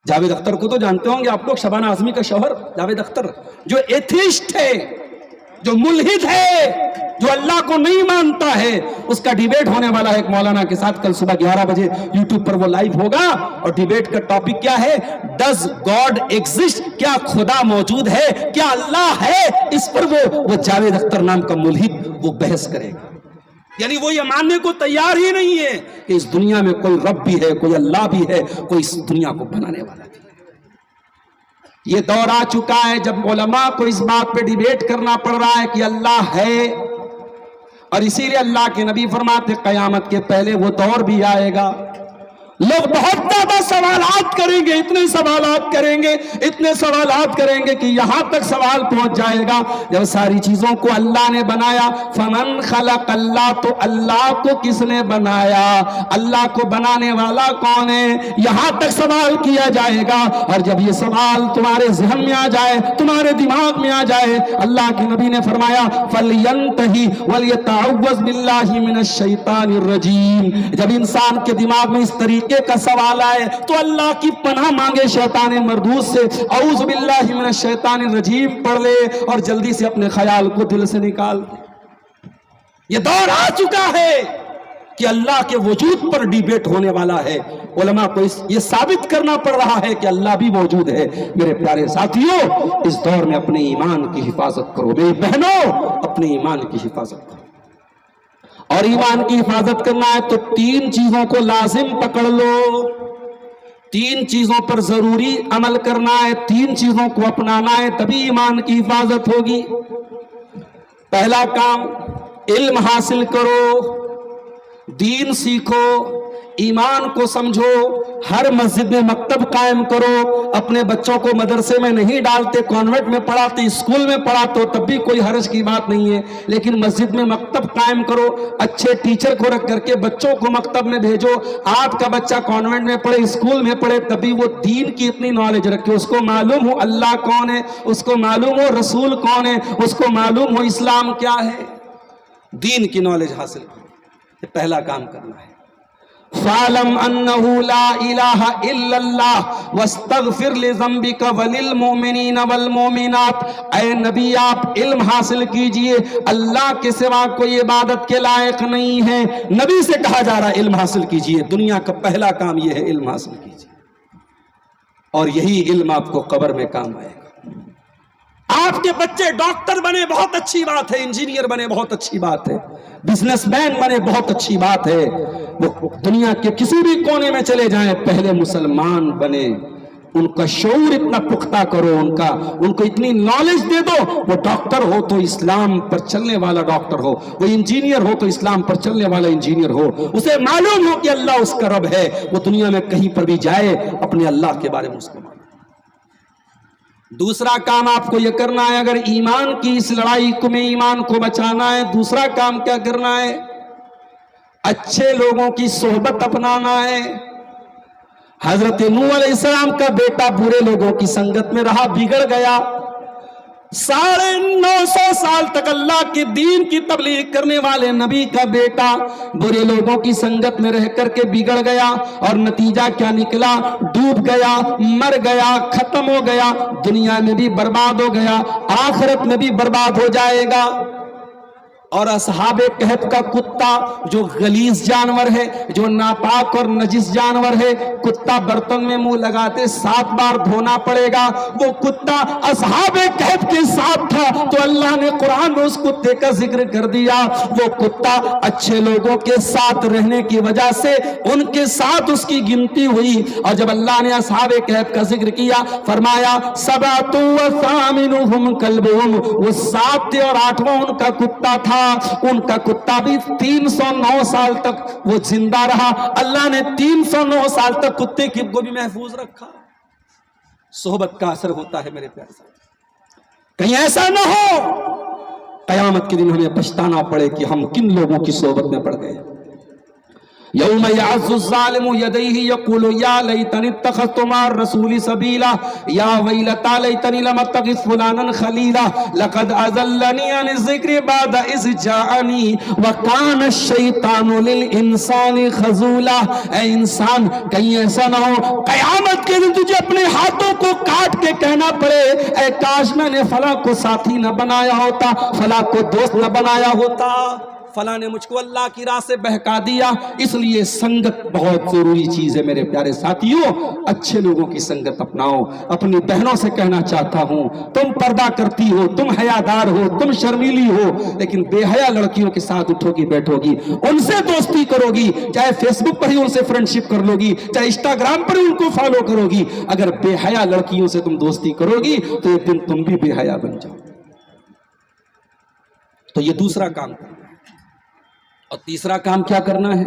جاوید اختر کو تو جانتے ہوں گے آپ لوگ، شبانہ اعظمی کا شوہر جاوید اختر، جو ایتھیسٹ ہے، جو ملحد ہے، جو اللہ کو نہیں مانتا ہے، اس کا ڈیبیٹ ہونے والا ہے ایک مولانا کے ساتھ کل صبح 11 بجے یوٹیوب پر وہ لائیو ہوگا، اور ڈیبیٹ کا ٹاپک کیا ہے؟ Does God exist? کیا خدا موجود ہے؟ کیا اللہ ہے؟ اس پر وہ جاوید اختر نام کا ملحد وہ بحث کرے گا. یعنی وہ یہ ماننے کو تیار ہی نہیں ہے کہ اس دنیا میں کوئی رب بھی ہے، کوئی اللہ بھی ہے، کوئی اس دنیا کو بنانے والا بھی ہے. یہ دور آ چکا ہے جب علماء کو اس بات پہ ڈیبیٹ کرنا پڑ رہا ہے کہ اللہ ہے، اور اسی لیے اللہ کے نبی فرماتے قیامت کے پہلے وہ دور بھی آئے گا، لوگ بہت زیادہ سوالات کریں گے، اتنے سوالات کریں گے کہ یہاں تک سوال پہنچ جائے گا جب ساری چیزوں کو اللہ نے بنایا، فمن خلق اللہ، تو اللہ کو کس نے بنایا؟ اللہ کو بنانے والا کون ہے؟ یہاں تک سوال کیا جائے گا. اور جب یہ سوال تمہارے ذہن میں آ جائے، تمہارے دماغ میں آ جائے، اللہ کے نبی نے فرمایا فَلْيَنْتَهِ وَلْيَتَعَوَّذْ بِاللَّهِ مِنَ الشَّيْطَانِ الرَّجِيمِ. جب انسان کے دماغ میں اس طریقے کا سوال آئے تو اللہ کی پناہ مانگے شیطان مردود سے، اعوذ باللہ من الشیطان الرجیم پڑھ لے، اور جلدی سے اپنے خیال کو دل سے نکال دے. یہ دور آ چکا ہے کہ اللہ کے وجود پر ڈیبیٹ ہونے والا ہے. علماء کو یہ ثابت کرنا پڑ رہا ہے کہ اللہ بھی موجود ہے. میرے پیارے ساتھیوں، اس دور میں اپنے ایمان کی حفاظت کرو. میری بہنوں، اپنے ایمان کی حفاظت کرو. اور ایمان کی حفاظت کرنا ہے تو 3 چیزوں کو لازم پکڑ لو، 3 چیزوں پر ضروری عمل کرنا ہے، 3 چیزوں کو اپنانا ہے، تبھی ایمان کی حفاظت ہوگی. پہلا کام، علم حاصل کرو، دین سیکھو، ایمان کو سمجھو. ہر مسجد میں مکتب قائم کرو. اپنے بچوں کو مدرسے میں نہیں ڈالتے، کانوینٹ میں پڑھاتے، اسکول میں پڑھاتے ہو، تب بھی کوئی حرج کی بات نہیں ہے، لیکن مسجد میں مکتب قائم کرو. اچھے ٹیچر کو رکھ کر کے بچوں کو مکتب میں بھیجو. آپ کا بچہ کانوینٹ میں پڑھے، اسکول میں پڑھے، تبھی وہ دین کی اتنی نالج رکھے، اس کو معلوم ہو اللہ کون ہے، اس کو معلوم ہو رسول کون ہے، اس کو معلوم ہو اسلام کیا ہے. دین کی نالج حاصل کرو. یہ پہلا کام کرنا ہے. فَعْلَمْ أَنَّهُ لَا إِلَهَ إِلَّا اللَّهُ وَاسْتَغْفِرْ لِذَنْبِكَ وَلِلْمُؤْمِنِينَ وَالْمُؤْمِنَاتِ. اے نبی، آپ علم حاصل کیجئے. اللہ کے سوا کوئی عبادت کے لائق نہیں ہے. نبی سے کہا جا رہا ہے علم حاصل کیجئے. دنیا کا پہلا کام یہ ہے، علم حاصل کیجئے، اور یہی علم آپ کو قبر میں کام آئے گا. آپ کے بچے ڈاکٹر بنے، بہت اچھی بات ہے، انجینئر بنے، بہت اچھی بات ہے، بزنس مین بنے، بہت اچھی بات ہے. وہ دنیا کے کسی بھی کونے میں چلے جائیں، پہلے مسلمان بنے. ان کا شعور اتنا پختہ کرو، ان کو اتنی نالج دے دو. وہ ڈاکٹر ہو تو اسلام پر چلنے والا ڈاکٹر ہو، وہ انجینئر ہو تو اسلام پر چلنے والا انجینئر ہو. اسے معلوم ہو کہ اللہ اس کا رب ہے. وہ دنیا میں کہیں پر بھی جائے، اپنے اللہ کے بارے میں اس کو معلوم. دوسرا کام آپ کو یہ کرنا ہے، اگر ایمان کی اس لڑائی میں ایمان کو بچانا ہے، دوسرا کام کیا کرنا ہے؟ اچھے لوگوں کی صحبت اپنانا ہے. حضرت نوح علیہ السلام کا بیٹا برے لوگوں کی سنگت میں رہا، بگڑ گیا. 950 سال تک اللہ کے دین کی تبلیغ کرنے والے نبی کا بیٹا برے لوگوں کی سنگت میں رہ کر کے بگڑ گیا، اور نتیجہ کیا نکلا؟ ڈوب گیا، مر گیا، ختم ہو گیا. دنیا میں بھی برباد ہو گیا، آخرت میں بھی برباد ہو جائے گا. اور اصحاب کہف کا کتا جو غلیظ جانور ہے، جو ناپاک اور نجس جانور ہے، کتا برتن میں منہ لگاتے 7 بار دھونا پڑے گا. وہ کتا اصحاب کہف کے ساتھ تھا تو اللہ نے قرآن میں اس کتے کا ذکر کر دیا. وہ کتا اچھے لوگوں کے ساتھ رہنے کی وجہ سے ان کے ساتھ اس کی گنتی ہوئی. اور جب اللہ نے اصحاب کہف کا ذکر کیا، فرمایا 7 وثامنهم کلبهم، وہ 7 تھے اور 8واں ان کا کتا تھا. ان کا کتا بھی 309 سال تک وہ زندہ رہا. اللہ نے 309 سال تک کتے کو بھی محفوظ رکھا. صحبت کا اثر ہوتا ہے میرے پیارے ساتھ. کہیں ایسا نہ ہو قیامت کے دن ہمیں پچھتانا پڑے کہ ہم کن لوگوں کی صحبت میں پڑ گئے. یوم یعض الظالم یدیہ یقول یا لیتنی اتخذت مع الرسول سبیلا یا ویلتا لیتنی لم اتخذ فلانا خلیلا لقد اضلنی عن الذکر بعد اذ جاءنی وکان الشیطان للانسان خذولا۔ اے انسان کہیں ایسا نہ ہو قیامت کے دن تجھے اپنے ہاتھوں کو کاٹ کے کہنا پڑے اے کاش میں نے فلاں کو ساتھی نہ بنایا ہوتا، فلاں کو دوست نہ بنایا ہوتا، فلاں نے مجھ کو اللہ کی راہ سے بہکا دیا۔ اس لیے سنگت بہت ضروری چیز ہے میرے پیارے ساتھیوں، اچھے لوگوں کی سنگت اپناؤ۔ اپنی بہنوں سے کہنا چاہتا ہوں تم پردہ کرتی ہو، تم حیادار ہو، تم شرمیلی ہو، لیکن بے حیا لڑکیوں کے ساتھ اٹھو گی بیٹھو گی، ان سے دوستی کرو گی، چاہے فیس بک پر ہی ان سے فرینڈشپ کر لو گی، چاہے انسٹاگرام پر ہی ان کو فالو کرو گی، اگر بے حیا لڑکیوں سے تم دوستی کرو گی تو ایک دن تم بھی بے حیا بن جاؤ۔ تو یہ دوسرا کام کرنا ہے۔ اور تیسرا کام کیا کرنا ہے؟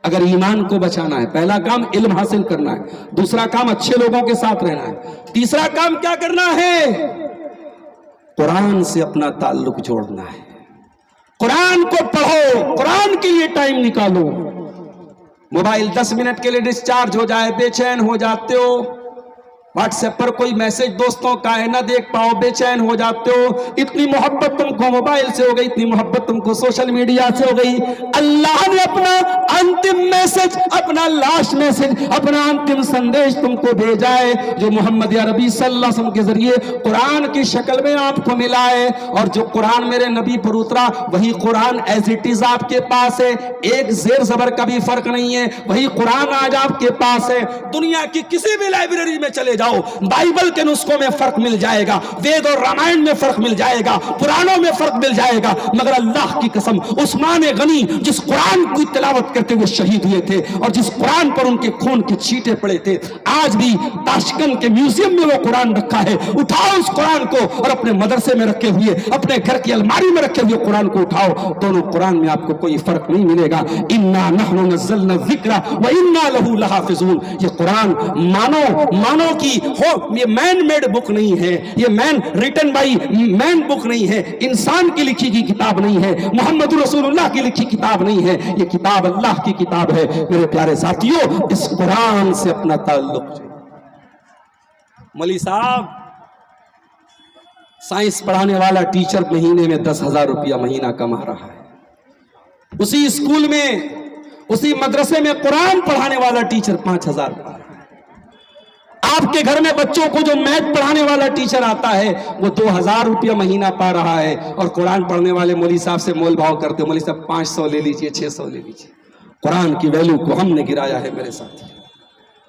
اگر ایمان کو بچانا ہے، پہلا کام علم حاصل کرنا ہے، دوسرا کام اچھے لوگوں کے ساتھ رہنا ہے، تیسرا کام کیا کرنا ہے؟ قرآن سے اپنا تعلق جوڑنا ہے۔ قرآن کو پڑھو، قرآن کے لیے ٹائم نکالو۔ موبائل 10 منٹ کے لیے ڈسچارج ہو جائے بے چین ہو جاتے ہو، واٹس ایپ پر کوئی میسج دوستوں کا ہے نہ دیکھ پاؤ بے چین ہو جاتے ہو، اتنی محبت تم کو موبائل سے ہو گئی، اتنی محبت تم کو سوشل میڈیا سے ہو گئی۔ اللہ نے اپنا انتم میسج، اپنا لاسٹ میسج، اپنا انتم سندیش تم کو بھیجا ہے جو محمد عربی صلی اللہ علیہ وسلم کے ذریعے قرآن کی شکل میں آپ کو ملا ہے، اور جو قرآن میرے نبی پر اترا وہی قرآن ایز اٹ از آپ کے پاس ہے، ایک زیر زبر کا بھی فرق نہیں ہے، وہی قرآن آج آپ کے پاس ہے۔ دنیا کی کسی بھی لائبریری میں چلے جاؤ، بائبل کے نسخوں میں فرق مل جائے گا، وید اور رامائن میں فرق مل جائے گا، پرانوں میں فرق مل جائے گا، مگر اللہ کی قسم عثمان غنی جس قرآن کی تلاوت کرتے ہوئے شہید ہوئے تھے اور جس قرآن پر ان کے خون کے چھینٹے پڑے تھے، آج بھی تاشکند کے میوزیم میں وہ قرآن رکھا ہے۔ اٹھاؤ اس قرآن کو اور اپنے مدرسے میں رکھے ہوئے، اپنے گھر کی الماری میں رکھے ہوئے قرآن کو اٹھاؤ، دونوں قرآن میں آپ کو کوئی فرق نہیں ملے گا۔ انا نحن نزلنا الذکر وانا له لحافظون۔ یہ قرآن مانو کی یہ مین میڈ بک نہیں ہے، یہ مین ریٹن بائی مین بک نہیں ہے، انسان کی لکھی کی کتاب نہیں ہے، محمد رسول اللہ کی لکھی کتاب نہیں ہے، یہ کتاب اللہ کی کتاب ہے۔ میرے پیارے ساتھیوں، اس قرآن سے اپنا تعلق۔ مولوی صاحب سائنس پڑھانے والا ٹیچر مہینے میں 10,000 روپیہ مہینہ کما رہا ہے، اسی اسکول میں اسی مدرسے میں قرآن پڑھانے والا ٹیچر 5,000 پا رہا ہے۔ آپ کے گھر میں بچوں کو جو میتھ پڑھانے والا ٹیچر آتا ہے وہ 2,000 روپیہ مہینہ پا رہا ہے، اور قرآن پڑھنے والے مولوی صاحب سے مول بھاؤ کرتے ہیں، مولوی صاحب 500 لے لیجئے 600 لے لیجئے۔ قرآن کی ویلیو کو ہم نے گرایا ہے میرے ساتھی۔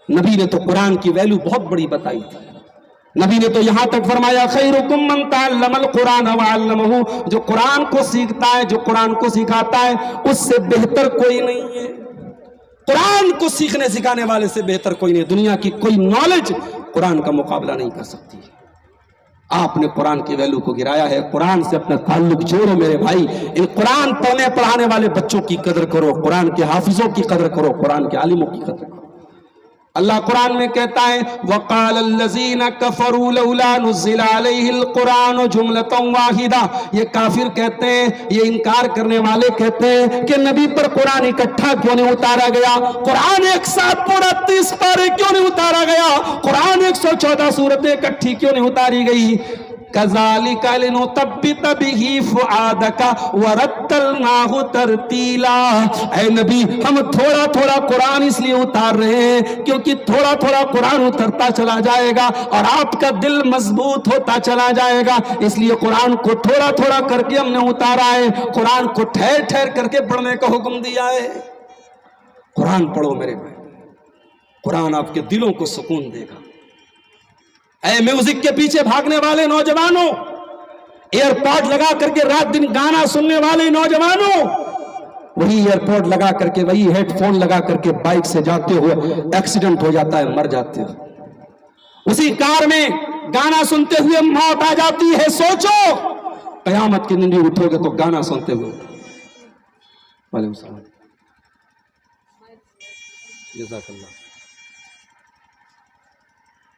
نبی نے تو قرآن کی ویلیو بہت بڑی بتائی تھی، نبی نے تو یہاں تک فرمایا خیرکم من تعلم القرآن وعلمہ، جو قرآن کو سیکھتا ہے، جو قرآن کو سکھاتا ہے، اس سے بہتر کوئی نہیں ہے۔ قرآن کو سیکھنے سکھانے والے سے بہتر کوئی نہیں، دنیا کی کوئی نالج قرآن کا مقابلہ نہیں کر سکتی۔ آپ نے قرآن کی ویلیو کو گرایا ہے، قرآن سے اپنا تعلق جوڑو میرے بھائی، ان قرآن پڑھنے پڑھانے والے بچوں کی قدر کرو، قرآن کے حافظوں کی قدر کرو، قرآن کے عالموں کی قدر کرو۔ اللہ قرآن میں کہتا ہے وَقَالَ الَّذِينَ كَفَرُوا لَوْلَا نُزِّلَ عَلَيْهِ الْقُرْآنُ جُمْلَةً وَاحِدَةً، یہ کافر کہتے ہیں، یہ انکار کرنے والے کہتے ہیں کہ نبی پر قرآن اکٹھا کیوں نہیں اتارا گیا، قرآن ایک ساتھ پورا 30 پارے کیوں نہیں اتارا گیا، قرآن 114 سورتیں اکٹھی کیوں نہیں اتاری گئی۔ كَذَلِكَ لِنُثَبِّتَ بِهِ فُؤَادَكَ وَرَتَّلْنَاهُ تَرْتِيلًا۔ اے نبی، ہم تھوڑا تھوڑا قرآن اس لیے اتار رہے ہیں کیونکہ تھوڑا تھوڑا قرآن اترتا چلا جائے گا اور آپ کا دل مضبوط ہوتا چلا جائے گا، اس لیے قرآن کو تھوڑا تھوڑا کر کے ہم نے اتارا ہے، قرآن کو ٹھہر ٹھہر کر کے پڑھنے کا حکم دیا ہے۔ قرآن پڑھو میرے بھائی، قرآن آپ کے دلوں کو سکون دے گا۔ اے میوزک کے پیچھے بھاگنے والے نوجوانوں، ایئر پوڈ لگا کر کے رات دن گانا سننے والے نوجوانوں، وہی ایئر پوڈ لگا کر کے، وہی ہیڈ فون لگا کر کے بائک سے جاتے ہوئے ایکسیڈنٹ ہو جاتا ہے، مر جاتے ہو، اسی کار میں گانا سنتے ہوئے موت آ جاتی ہے۔ سوچو قیامت کی نیند اٹھو گے تو گانا سنتے ہوئے۔ وعلیکم السلام، جزاک اللہ۔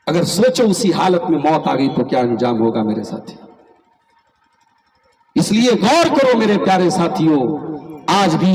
اگر سوچو اسی حالت میں موت آ گئی تو کیا انجام ہوگا میرے ساتھی۔ اس لیے غور کرو میرے پیارے ساتھیوں، آج بھی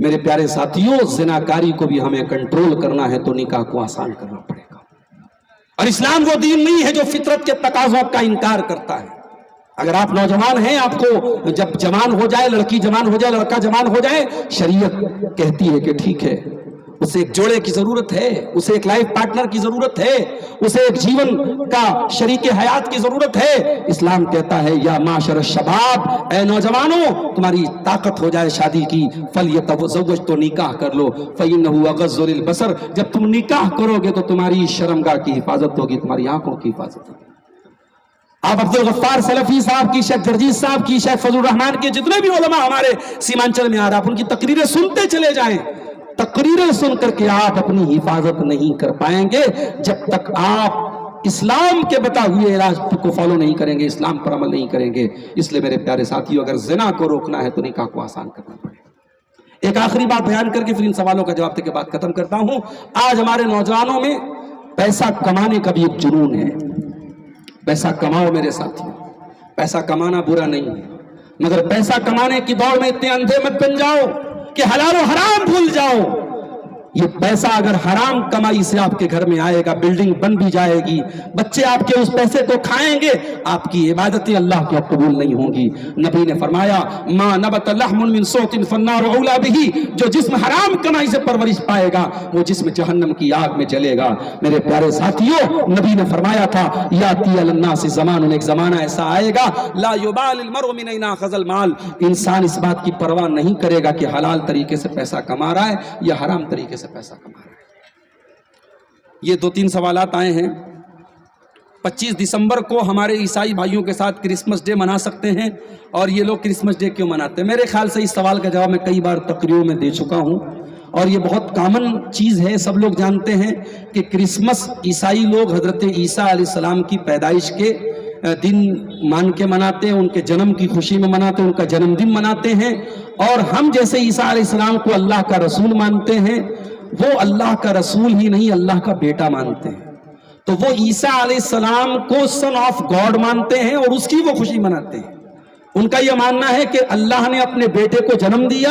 میرے پیارے ساتھیوں، زناکاری کو بھی ہمیں کنٹرول کرنا ہے تو نکاح کو آسان کرنا پڑے گا. اور اسلام وہ دین نہیں ہے جو فطرت کے تقاضوں کا انکار کرتا ہے. اگر آپ نوجوان ہیں، آپ کو جب جوان ہو جائے، لڑکی جوان ہو جائے، لڑکا جوان ہو جائے، شریعت کہتی ہے کہ ٹھیک ہے، اسے ایک جوڑے کی ضرورت ہے، اسے ایک لائف پارٹنر کی ضرورت ہے، اسے ایک جیون کا شریک حیات کی ضرورت ہے. اسلام کہتا ہے یا معاشر الشباب، اے نوجوانوں، تمہاری طاقت ہو جائے شادی کی، فلیتزوج، تو نکاح کر لو، فإنہ اغض للبصر، جب تم نکاح کرو گے تو تمہاری شرمگاہ کی حفاظت ہوگی، تمہاری آنکھوں کی حفاظت ہوگی. آپ عبد الغفار سلفی صاحب کی، شیخ جرجیز صاحب کی، شیخ فضل الرحمان کے جتنے بھی علماء ہمارے سیمانچل میں آ رہا، آپ ان کی تقریریں سنتے چلے جائیں. تقریریں سن کر کے آپ اپنی حفاظت نہیں کر پائیں گے جب تک آپ اسلام کے بتا ہوئے علاج کو فالو نہیں کریں گے، اسلام پر عمل نہیں کریں گے. اس لیے میرے پیارے ساتھیوں، اگر زنا کو روکنا ہے تو نکاح کو آسان کرنا پڑے گا. ایک آخری بات بیان کر کے پھر ان سوالوں کا جواب دے کے بات ختم کرتا ہوں. آج ہمارے نوجوانوں میں پیسہ کمانے کا بھی ایک جنون ہے. پیسہ کماؤ میرے ساتھیوں، پیسہ کمانا برا نہیں ہے، مگر پیسہ کمانے کی دوڑ میں اتنے اندھے مت بن جاؤ کہ حلال و حرام بھول جاؤ. یہ پیسہ اگر حرام کمائی سے آپ کے گھر میں آئے گا، بلڈنگ بن بھی جائے گی، بچے آپ کے اس پیسے کو کھائیں گے، آپ کی عبادتیں اللہ کی قبول نہیں ہوں گی. نبی نے فرمایا ما نبت لحم من صوت فالنار اولی بہ، جو جسم حرام کمائی سے پرورش پائے گا وہ جسم جہنم کی آگ میں جلے گا. میرے پیارے ساتھیوں، نبی نے فرمایا تھا یاتی علی الناس زمان، ایک زمانہ ایسا آئے گا لا یبال المرء من اين اخذ المال، انسان اس بات کی پرواہ نہیں کرے گا کہ حلال طریقے سے پیسہ کما رہا ہے یا حرام طریقے سے پیسہ کما رہا ہے. یہ 2-3 سوالات آئے ہیں. 25 دسمبر کو ہمارے عیسائی بھائیوں کے ساتھ کرسمس ڈے منا سکتے ہیں، اور یہ لوگ کرسمس ڈے کیوں مناتے ہیں؟ میرے خیال سے اس سوال کا جواب میں کئی بار تقریروں میں دے چکا ہوں، اور یہ بہت کامن چیز ہے. سب لوگ جانتے ہیں کہ کرسمس عیسائی لوگ حضرت عیسیٰ علیہ السلام کی پیدائش کے دن مان کے مناتے ہیں، ان کے جنم کی خوشی میں مناتے ہیں، ان کا جنم دن مناتے ہیں. اور ہم جیسے عیسیٰ علیہ السلام کو اللہ کا رسول مانتے ہیں، وہ اللہ کا رسول ہی نہیں اللہ کا بیٹا مانتے ہیں. تو وہ عیسیٰ علیہ السلام کو سن آف گاڈ مانتے ہیں اور اس کی وہ خوشی مناتے ہیں. ان کا یہ ماننا ہے کہ اللہ نے اپنے بیٹے کو جنم دیا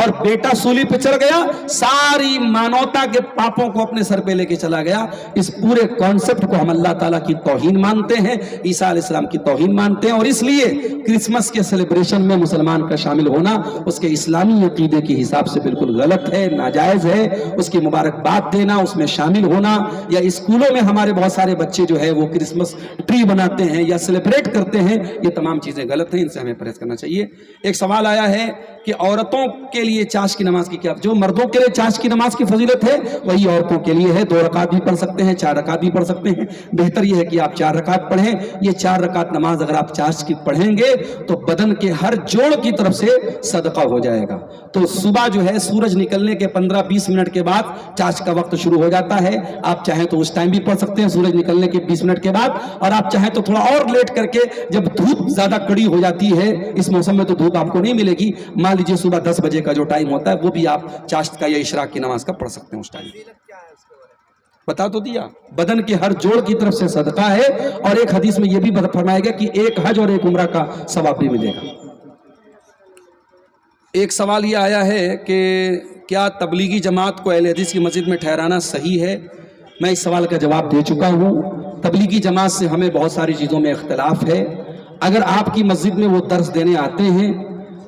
اور بیٹا سولی پہ چڑھ گیا، ساری مانوتا کے پاپوں کو اپنے سر پہ لے کے چلا گیا. اس پورے کانسیپٹ کو ہم اللہ تعالیٰ کی توہین مانتے ہیں، عیسیٰ علیہ السلام کی توہین مانتے ہیں. اور اس لیے کرسمس کے سیلیبریشن میں مسلمان کا شامل ہونا اس کے اسلامی عقیدے کے حساب سے بالکل غلط ہے، ناجائز ہے. اس کی مبارکباد دینا، اس میں شامل ہونا، یا اسکولوں میں ہمارے بہت سارے بچے جو ہے وہ کرسمس ٹری بناتے ہیں یا سیلیبریٹ کرتے ہیں، یہ تمام چیزیں غلط ہیں، ان سے ہمیں پرہیز کرنا چاہیے. ایک سوال آیا ہے کہ عورتوں کے لیے چاش کی نماز کی کیا، جو مردوں کے لیے چاش کی نماز کی فضیلت ہے وہی عورتوں کے لیے ہے. 2 رکعت بھی پڑھ سکتے ہیں، 4 رکعت بھی پڑھ سکتے ہیں. بہتر یہ ہے کہ آپ 4 رکعت پڑھیں. یہ 4 رکعت نماز اگر آپ چاش کی پڑھیں گے تو بدن کے ہر جوڑ کی طرف سے صدقہ ہو جائے گا. تو صبح جو ہے سورج نکلنے کے 15-20 منٹ کے بعد چاش کا وقت شروع ہو جاتا ہے. آپ چاہیں تو اس ٹائم بھی پڑھ سکتے ہیں سورج نکلنے کے 20 منٹ کے بعد، اور آپ چاہیں تو تھوڑا اور لیٹ کر کے جب دھوپ زیادہ کڑی ہو جاتی ہے، اس موسم میں تو دھوپ آپ کو نہیں ملے گی، مان لیجیے صبح 10 بجے کا جو ٹائم ہوتا ہے وہ بھی آپ چاشت کا یا اشراق کی نماز کا پڑھ سکتے ہیں. اس ٹائم بتا تو دیا، بدن کے ہر جوڑ کی طرف سے صدقہ ہے. اور ایک حدیث میں یہ بھی فرمایا گیا کہ ایک حج اور ایک عمرہ کا ثواب بھی ملے گا. ایک سوال یہ آیا ہے کہ کیا تبلیغی جماعت کو اہل حدیث کی مسجد میں ٹھہرانا صحیح ہے؟ میں اس سوال کا جواب دے چکا ہوں. تبلیغی جماعت سے ہمیں بہت ساری چیزوں میں اختلاف ہے. اگر آپ کی مسجد میں وہ درس دینے آتے ہیں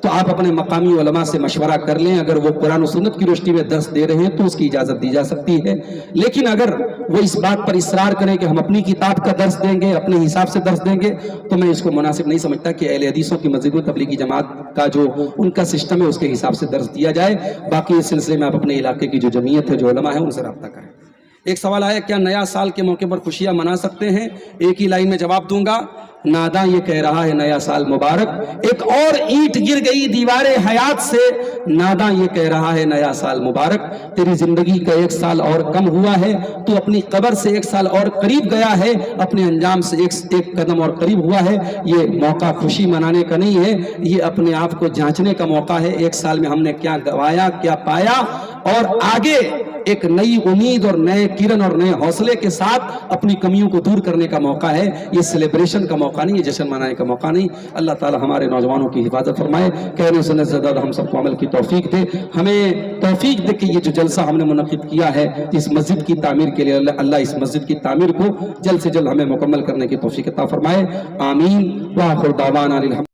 تو آپ اپنے مقامی علماء سے مشورہ کر لیں. اگر وہ قرآن و سنت کی روشنی میں درس دے رہے ہیں تو اس کی اجازت دی جا سکتی ہے. لیکن اگر وہ اس بات پر اصرار کریں کہ ہم اپنی کتاب کا درس دیں گے، اپنے حساب سے درس دیں گے، تو میں اس کو مناسب نہیں سمجھتا کہ اہل حدیثوں کی مسجد میں تبلیغی جماعت کا جو ان کا سسٹم ہے اس کے حساب سے درس دیا جائے. باقی اس سلسلے میں آپ اپنے علاقے کی جو جمعیت ہے، جو علماء ہیں، ان سے رابطہ کریں. ایک سوال آیا کیا نیا سال کے موقع پر خوشیاں منا سکتے ہیں؟ ایک ہی لائن میں جواب دوں گا. ناداں یہ کہہ رہا ہے نیا سال مبارک. ایک اور اینٹ گر گئی دیوار حیات سے، ناداں یہ کہہ رہا ہے نیا سال مبارک. تیری زندگی کا 1 سال اور کم ہوا ہے، تو اپنی قبر سے 1 سال اور قریب گیا ہے، اپنے انجام سے ایک قدم اور قریب ہوا ہے. یہ موقع خوشی منانے کا نہیں ہے، یہ اپنے آپ کو جانچنے کا موقع ہے. 1 سال میں ہم نے کیا گوایا، کیا پایا، اور آگے ایک نئی امید اور نئے کرن اور نئے حوصلے کے ساتھ اپنی کمیوں کو دور کرنے کا موقع ہے. یہ سیلیبریشن کا موقع نہیں, یہ جشن منانے کا موقع نہیں. اللہ تعالی ہمارے نوجوانوں کی حفاظت فرمائے, کہنے سننے سے زیادہ ہم سب کو عمل کی توفیق دے. ہمیں توفیق دے کہ یہ جو جلسہ ہم نے منعقد کیا ہے اس مسجد کی تعمیر کے لیے, اللہ اس مسجد کی تعمیر کو جلد سے جلد ہمیں مکمل کرنے کی توفیق عطا فرمائے. آمین. وآخر دعوانا الحمد